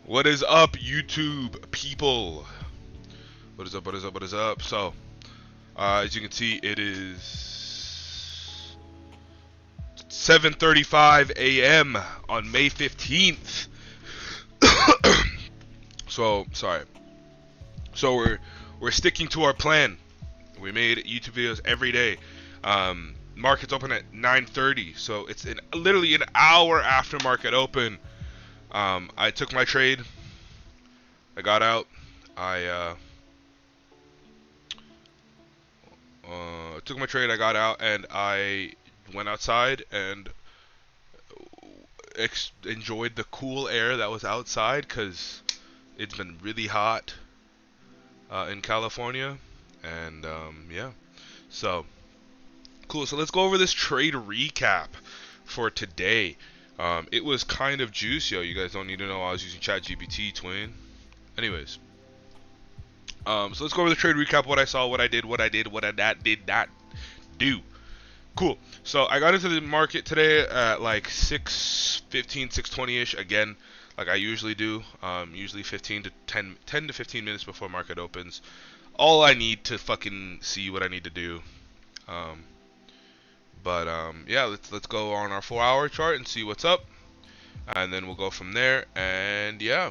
What is up, YouTube people? What is up? What is up? What is up? So, as you can see, it is 7:35 a.m. on May 15th. So, sorry. So we're sticking to our plan. We made YouTube videos every day. Markets open at 9:30, so it's literally an hour after market open. I took my trade. I got out. I took my trade. I got out and I went outside and enjoyed the cool air that was outside because it's been really hot in California. And yeah, so cool. So let's go over this trade recap for today. It was kind of juicy. Yo, you guys don't need to know I was using ChatGPT, twin. Anyways, so let's go over the trade recap. What I saw, what I did, what I did, what I did not do. Cool. So I got into the market today at like 6:15, 6:20ish. Again, like I usually do. Usually 15 to 10 to 15 minutes before market opens. All I need to fucking see what I need to do. Um, but yeah, let's go on our 4-hour chart and see what's up, and then we'll go from there. And yeah,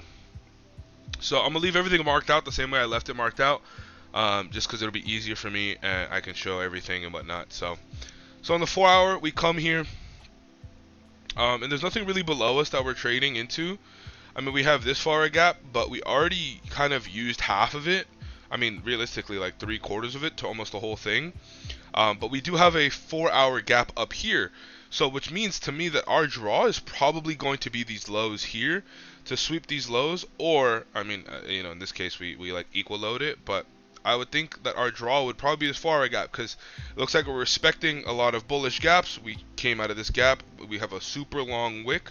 so I'm gonna leave everything marked out the same way I left it marked out, just because it'll be easier for me and I can show everything and whatnot. So on the 4-hour, we come here, and there's nothing really below us that we're trading into. I mean, we have this far a gap, but we already kind of used half of it. I mean, realistically, like 3/4 of it to almost the whole thing. But we do have a 4-hour gap up here. So which means to me that our draw is probably going to be these lows here to sweep these lows, or I mean, in this case we like equal load it, but I would think that our draw would probably be this far a gap because it looks like we're respecting a lot of bullish gaps. We came out of this gap. We have a super long wick,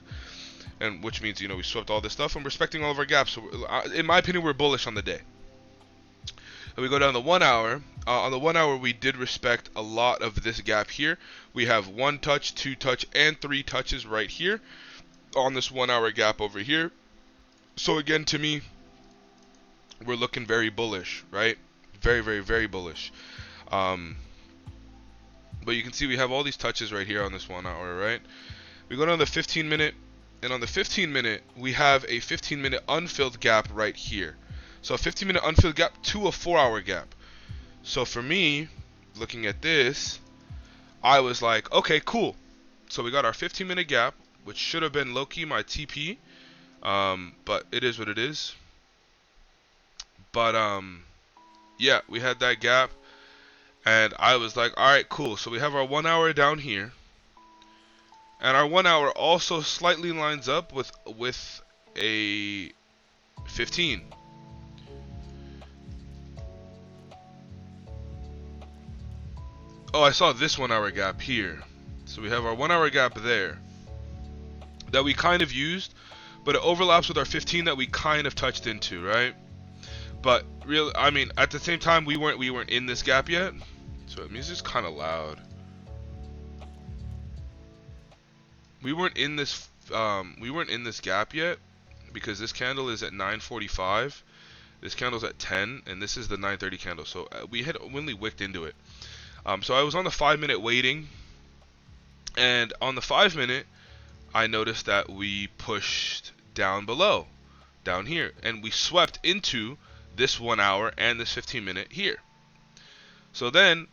and which means we swept all this stuff and respecting all of our gaps. So in my opinion, we're bullish on the day. And we go down the 1 hour. On the 1 hour, we did respect a lot of this gap here. We have 1 touch, 2 touch, and 3 touches right here on this 1 hour gap over here. So again, to me, we're looking very bullish, right? Very, very, very bullish. Um, but you can see we have all these touches right here on this 1 hour, right? We go down the 15 minute, and on the 15 minute, we have a 15-minute unfilled gap right here. So a 15-minute unfilled gap to a 4-hour gap. So for me, looking at this, I was like, okay, cool. So we got our 15-minute gap, which should have been low-key my TP, but it is what it is. But yeah, we had that gap, and I was like, all right, cool. So we have our 1 hour down here, and our 1 hour also slightly lines up with a 15. Oh, I saw this 1 hour gap here. So we have our 1 hour gap there that we kind of used, but it overlaps with our 15 that we kind of touched into, right? But I mean, at the same time, we weren't in this gap yet. So the music's kind of loud. We weren't in this gap yet because this candle is at 9:45. This candle's at 10, and this is the 9:30 candle. So we had only wicked into it. So I was on the 5-minute waiting, and on the 5-minute, I noticed that we pushed down below, down here, and we swept into this 1 hour and this 15-minute here. So then,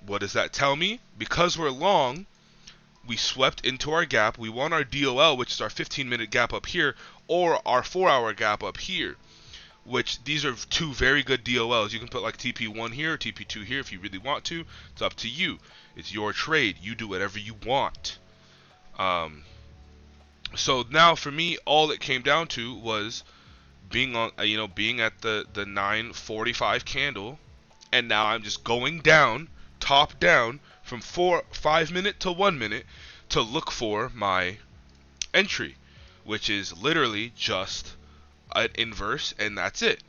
what does that tell me? Because we're long, we swept into our gap. We want our DOL, which is our 15-minute gap up here, or our 4-hour gap up here. Which these are two very good DOLs. You can put like TP1 here or TP2 here if you really want to. It's up to you. It's your trade. You do whatever you want. So now for me, all it came down to was being on, being at the 9:45 candle, and now I'm just going down, top down, from 5 minute to 1 minute to look for my entry, which is literally just an inverse, and that's it.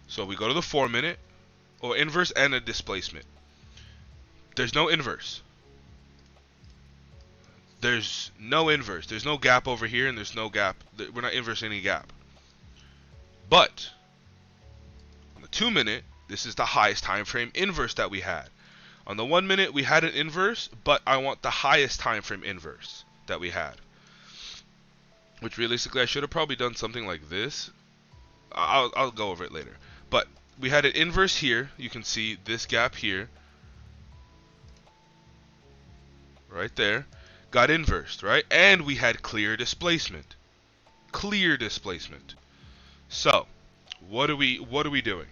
So we go to the 4-minute, or inverse and a displacement. There's no inverse. There's no inverse. There's no gap over here, and there's no gap. We're not inverse any gap. But on the 2-minute, this is the highest time frame inverse that we had. On the 1-minute, we had an inverse, but I want the highest time frame inverse that we had. Which realistically, I should have probably done something like this. I'll go over it later. But we had an inverse here. You can see this gap here. Right there. Got inversed, right? And we had clear displacement. Clear displacement. So, what are we doing?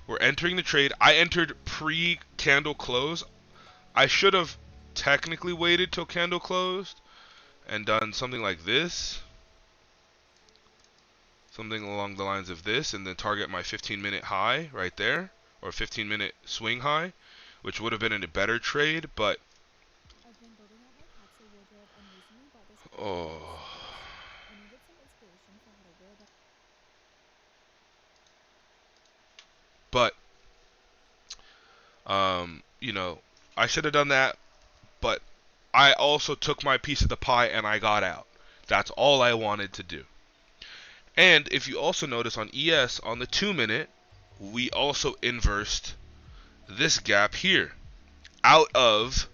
We're entering the trade. I entered pre-candle close. I should have technically waited till candle closed and done something like this. Something along the lines of this, and then target my 15-minute high right there, or 15-minute swing high, which would have been in a better trade, but oh. But you know, I should have done that, but I also took my piece of the pie and I got out. That's all I wanted to do. And if you also notice on ES, on the 2-minute, we also inversed this gap here out of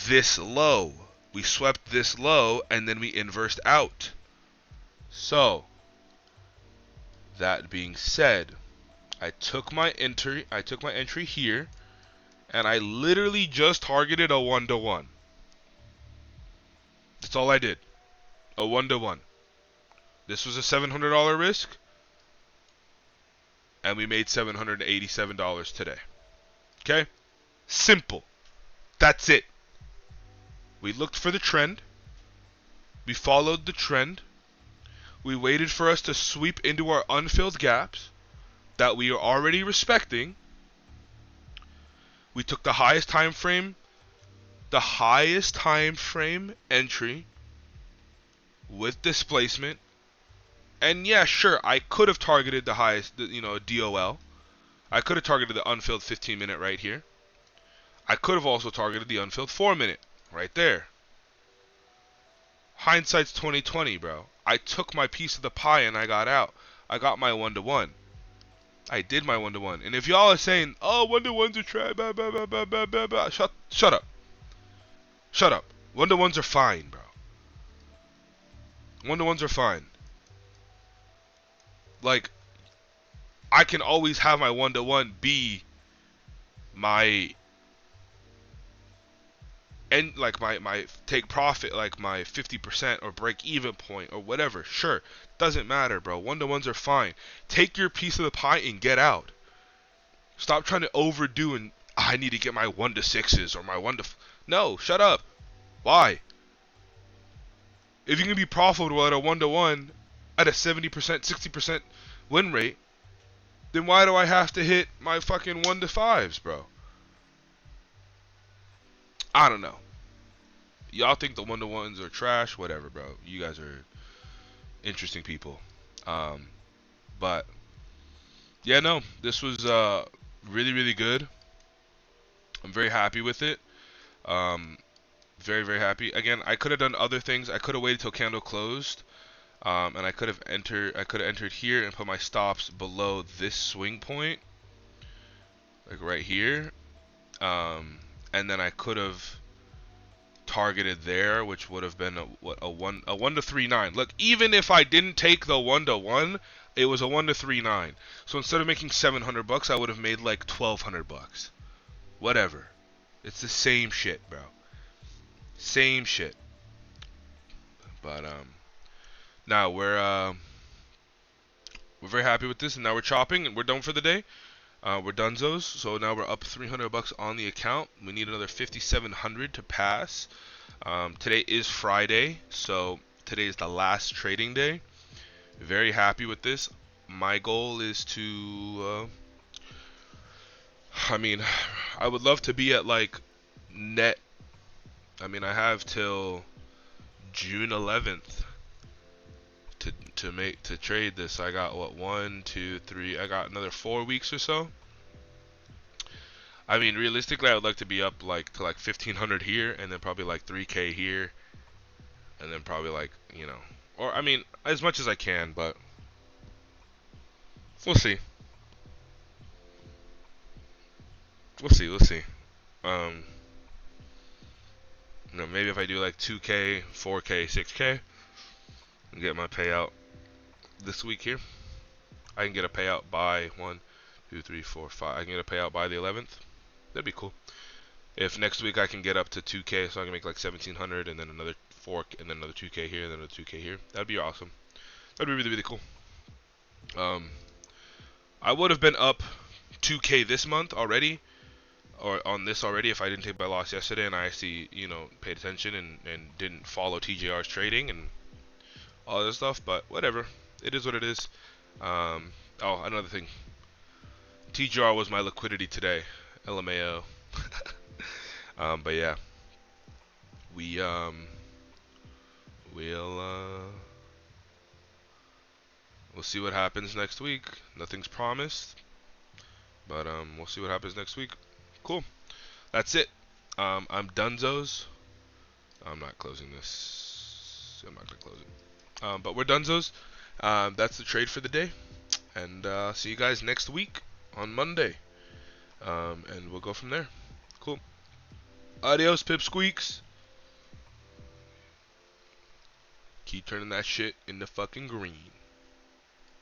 this low. We swept this low and then we inversed out. So, that being said, I took my entry here, and I literally just targeted a 1-to-1. That's all I did. A 1-to-1. This was a $700 risk, and we made $787 today. Okay? Simple. That's it. We looked for the trend. We followed the trend. We waited for us to sweep into our unfilled gaps that we are already respecting. We took the highest time frame entry with displacement. And yeah, sure, I could have targeted the highest, DOL. I could have targeted the unfilled 15-minute right here. I could have also targeted the unfilled 4-minute right there. Hindsight's 2020, bro. I took my piece of the pie and I got out. I got my 1-to-1. I did my 1-to-1. And if y'all are saying, oh, 1-to-1s are trash, blah, blah, blah, blah, blah, blah, blah, shut up. Shut up. 1-to-1s are fine, bro. 1-to-1s are fine. Like, I can always have my 1-to-1 be my and like my take profit, like my 50% or break even point or whatever. Sure, doesn't matter, bro. 1-to-1s are fine. Take your piece of the pie and get out. Stop trying to overdo and I need to get my 1-to-6s or my 1 to. No, shut up. Why? If you can be profitable at a 1-to-1 at a 70%, 60% win rate, then why do I have to hit my fucking 1-to-5s, bro? I don't know. Y'all think the 1-to-1s are trash? Whatever, bro. You guys are interesting people. But yeah, no, this was really, really good. I'm very happy with it. Very, very happy. Again, I could have done other things. I could have waited till candle closed, and I could have entered here and put my stops below this swing point, like right here. And then I could have targeted there, which would have been a 1-to-3.9. Look, even if I didn't take the 1-to-1, it was a 1-to-3.9. So instead of making $700, I would have made like $1,200. Whatever. It's the same shit, bro. Same shit. But now we're very happy with this, and now we're chopping, and we're done for the day. We're donezos, so now we're up $300 on the account. We need another 5,700 to pass. Today is Friday, so today is the last trading day. Very happy with this. My goal is to, I would love to be at like net. I have till June 11th to trade this. I got what, 1, 2, 3. I got another 4 weeks or so. Realistically, I would like to be up like to like 1,500 here, and then probably like 3K here, and then probably like or as much as I can. But We'll see. We'll see. We'll see. Um, maybe if I do like 2K, 4K, 6K, and get my payout this week here, I can get a payout by 1, 2, 3, 4, 5. I can get a payout by the 11th. That'd be cool. If next week I can get up to 2K, so I can make like 1,700, and then another 4, and then another 2K here, and then another 2K here. That'd be awesome. That'd be really, really cool. I would have been up 2K this month already, or on this already, if I didn't take my loss yesterday and I actually, paid attention and didn't follow TJR's trading and all this stuff. But whatever, it is what it is. Oh, another thing. TJR was my liquidity today. LMAO. But yeah, we we'll see what happens next week. Nothing's promised, but we'll see what happens next week. Cool. That's it. I'm Dunzos. I'm not closing this. I'm not gonna close it. But we're Dunzos. That's the trade for the day, and see you guys next week on Monday. And we'll go from there. Cool. Adios, pipsqueaks. Keep turning that shit into fucking green.